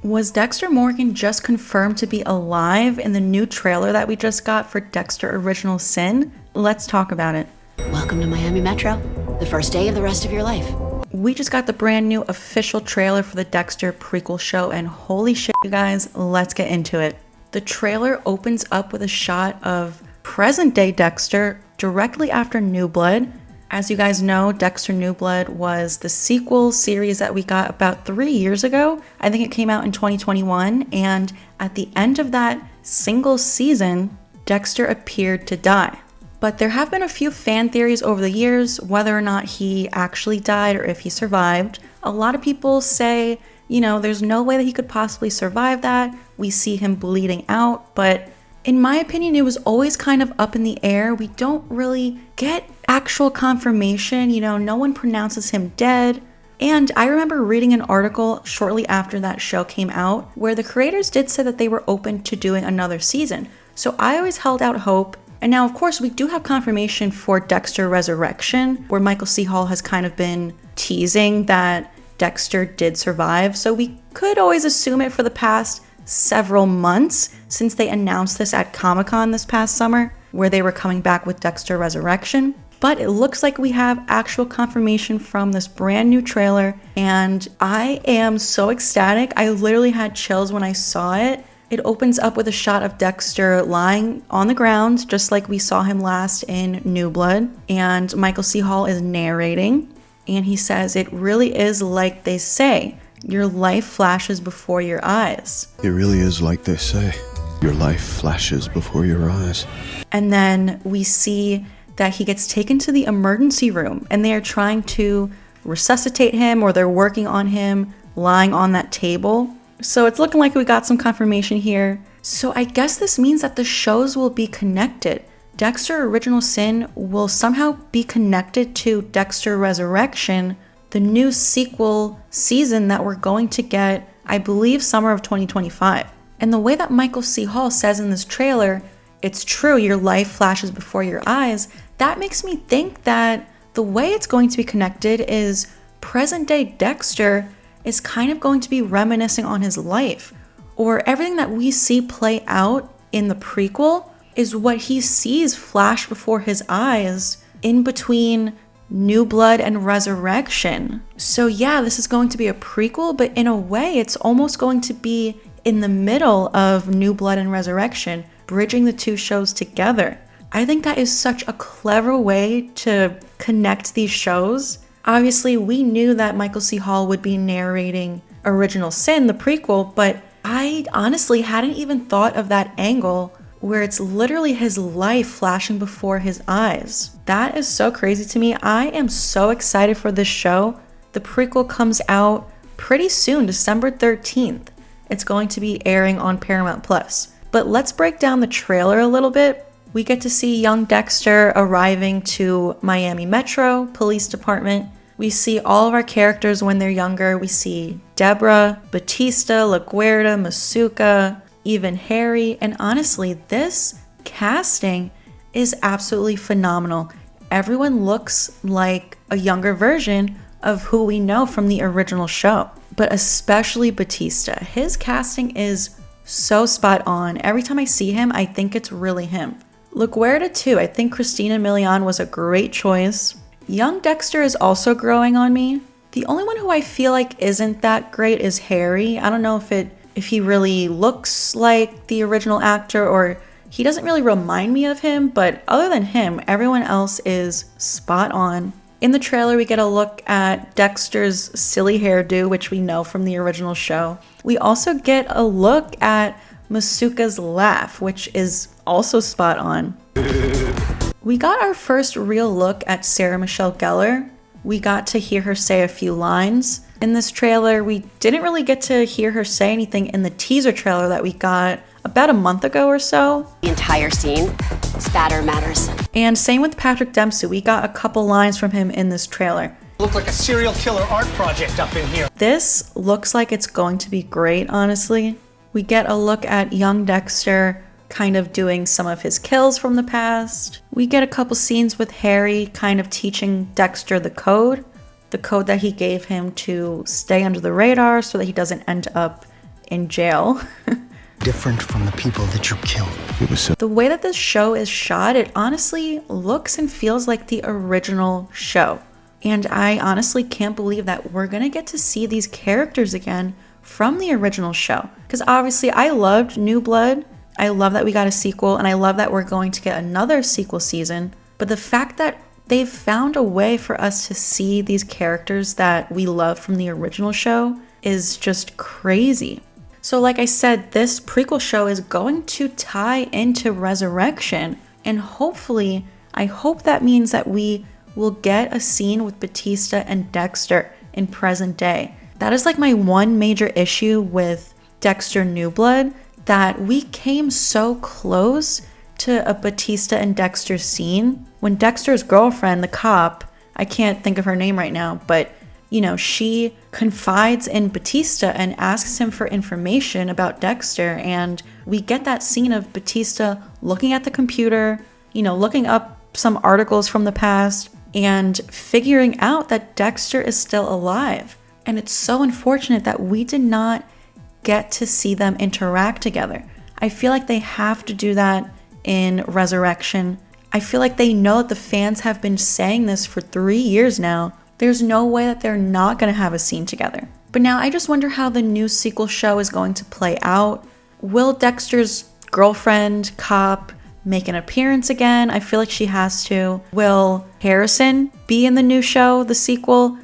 Was Dexter Morgan just confirmed to be alive in the new trailer that we just got for Dexter Original Sin? Let's talk about it. Welcome to Miami Metro, the first day of the rest of your life. We just got the brand new official trailer for the Dexter prequel show, and holy shit, you guys, let's get into it. The trailer opens up with a shot of present day Dexter directly after New Blood. As you guys know, Dexter New Blood was the sequel series that we got about 3 years ago. I think it came out in 2021, and at the end of that single season, Dexter appeared to die. But there have been a few fan theories over the years whether or not he actually died or if he survived. A lot of people say, there's no way that he could possibly survive that. We see him bleeding out, but in my opinion, it was always kind of up in the air. We don't really get actual confirmation. No one pronounces him dead. And I remember reading an article shortly after that show came out where the creators did say that they were open to doing another season. So I always held out hope. And now, of course, we do have confirmation for Dexter Resurrection, where Michael C. Hall has kind of been teasing that Dexter did survive. So we could always assume it for the past several months since they announced this at Comic-Con this past summer, where they were coming back with Dexter Resurrection. But it looks like we have actual confirmation from this brand new trailer, and I am so ecstatic. I literally had chills when I saw it. It opens up with a shot of Dexter lying on the ground, just like we saw him last in New Blood, and Michael C. Hall is narrating, and he says, "It really is like they say. Your life flashes before your eyes." It really is like they say. Your life flashes before your eyes. And then we see that he gets taken to the emergency room and they are trying to resuscitate him, or they're working on him lying on that table. So it's looking like we got some confirmation here. So I guess this means that the shows will be connected. Dexter Original Sin will somehow be connected to Dexter Resurrection, the new sequel season that we're going to get, I believe, summer of 2025. And the way that Michael C. Hall says in this trailer, "It's true, your life flashes before your eyes," that makes me think that the way it's going to be connected is present day Dexter is kind of going to be reminiscing on his life, or everything that we see play out in the prequel is what he sees flash before his eyes in between New Blood and Resurrection. So yeah, this is going to be a prequel, but in a way it's almost going to be in the middle of New Blood and Resurrection, bridging the two shows together. I think that is such a clever way to connect these shows. Obviously, we knew that Michael C. Hall would be narrating Original Sin, the prequel, but I honestly hadn't even thought of that angle where it's literally his life flashing before his eyes. That is so crazy to me. I am so excited for this show. The prequel comes out pretty soon, December 13th. It's going to be airing on Paramount Plus. But let's break down the trailer a little bit. We get to see young Dexter arriving to Miami Metro Police Department. We see all of our characters when they're younger. We see Deborah, Batista, LaGuardia, Masuka, even Harry. And honestly, this casting is absolutely phenomenal. Everyone looks like a younger version of who we know from the original show, but especially Batista. His casting is so spot on. Every time I see him, I think it's really him. LaGuardia too. I think Christina Milian was a great choice. Young Dexter is also growing on me. The only one who I feel like isn't that great is Harry. I don't know if he really looks like the original actor, or he doesn't really remind me of him, but other than him, everyone else is spot on. In the trailer, we get a look at Dexter's silly hairdo, which we know from the original show. We also get a look at Masuka's laugh, which is also spot on. We got our first real look at Sarah Michelle Gellar. We got to hear her say a few lines. In this trailer, we didn't really get to hear her say anything in the teaser trailer that we got about a month ago or so. The entire scene, spatter matters. And same with Patrick Dempsey. We got a couple lines from him in this trailer. Look like a serial killer art project up in here. This looks like it's going to be great, honestly. We get a look at young Dexter kind of doing some of his kills from the past. We get a couple scenes with Harry kind of teaching Dexter the code that he gave him to stay under the radar so that he doesn't end up in jail. Different from the people that you killed. It was so The way that this show is shot, it honestly looks and feels like the original show. And I honestly can't believe that we're gonna get to see these characters again from the original show. Because obviously I loved New Blood. I love that we got a sequel, and I love that we're going to get another sequel season. But the fact that they've found a way for us to see these characters that we love from the original show is just crazy. So like I said, this prequel show is going to tie into Resurrection, and hopefully, I hope that means that we will get a scene with Batista and Dexter in present day. That is like my one major issue with Dexter New Blood, that we came so close to a Batista and Dexter scene when Dexter's girlfriend, the cop, I can't think of her name right now, but you know, she confides in Batista and asks him for information about Dexter, and we get that scene of Batista looking at the computer, you know, looking up some articles from the past and figuring out that Dexter is still alive. And it's so unfortunate that we did not get to see them interact together. I feel like they have to do that in Resurrection. I feel like they know that the fans have been saying this for 3 years now. There's no way that they're not going to have a scene together. But now I just wonder how the new sequel show is going to play out. Will Dexter's girlfriend, cop, make an appearance again? I feel like she has to. Will Harrison be in the new show, the sequel?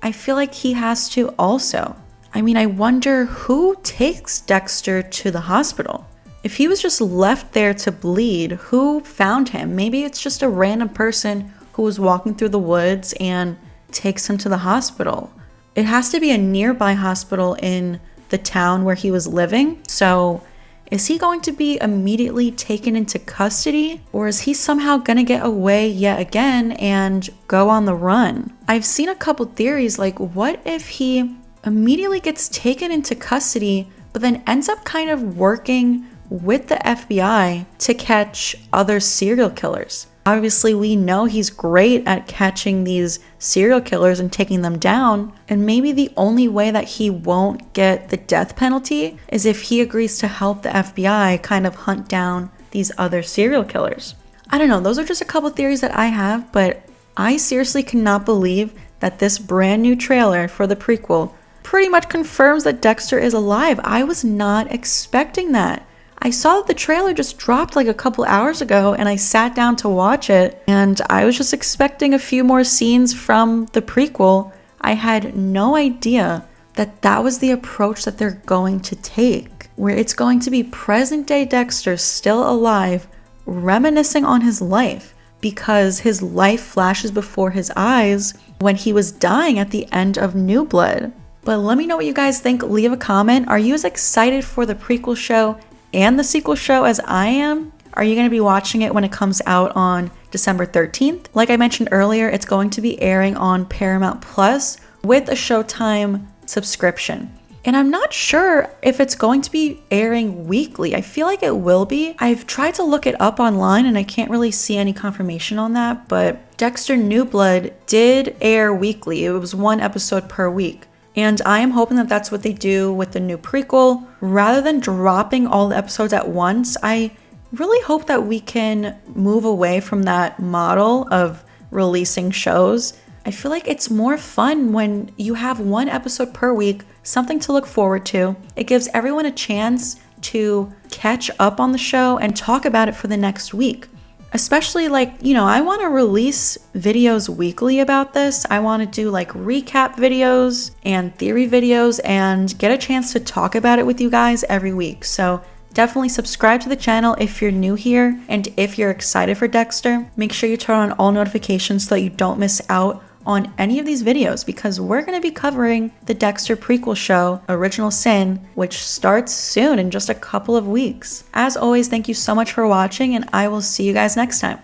I feel like he has to also. I mean, I wonder who takes Dexter to the hospital. If he was just left there to bleed, who found him? Maybe it's just a random person who was walking through the woods and takes him to the hospital. It has to be a nearby hospital in the town where he was living. So is he going to be immediately taken into custody, or is he somehow gonna get away yet again and go on the run? I've seen a couple theories, like what if he immediately gets taken into custody but then ends up kind of working with the FBI to catch other serial killers? Obviously, we know he's great at catching these serial killers and taking them down, and maybe the only way that he won't get the death penalty is if he agrees to help the FBI kind of hunt down these other serial killers. I don't know, those are just a couple theories that I have, but I seriously cannot believe that this brand new trailer for the prequel pretty much confirms that Dexter is alive. I was not expecting that. I saw that the trailer just dropped like a couple hours ago, and I sat down to watch it, and I was just expecting a few more scenes from the prequel. I had no idea that that was the approach that they're going to take, where it's going to be present day Dexter still alive, reminiscing on his life, because his life flashes before his eyes when he was dying at the end of New Blood. But let me know what you guys think. Leave a comment. Are you as excited for the prequel show and the sequel show as I am? Are you going to be watching it when it comes out on December 13th? Like I mentioned earlier, it's going to be airing on Paramount Plus with a Showtime subscription. And I'm not sure if it's going to be airing weekly. I feel like it will be. I've tried to look it up online and I can't really see any confirmation on that, but Dexter New Blood did air weekly. It was 1 episode per week. And I am hoping that that's what they do with the new prequel. Rather than dropping all the episodes at once, I really hope that we can move away from that model of releasing shows. I feel like it's more fun when you have 1 episode per week, something to look forward to. It gives everyone a chance to catch up on the show and talk about it for the next week. Especially like, you know, I want to release videos weekly about this. I want to do like recap videos and theory videos and get a chance to talk about it with you guys every week. So definitely subscribe to the channel if you're new here, and if you're excited for Dexter, make sure you turn on all notifications so that you don't miss out on any of these videos, because we're going to be covering the Dexter prequel show, Original Sin, which starts soon in just a couple of weeks. As always, thank you so much for watching, and I will see you guys next time.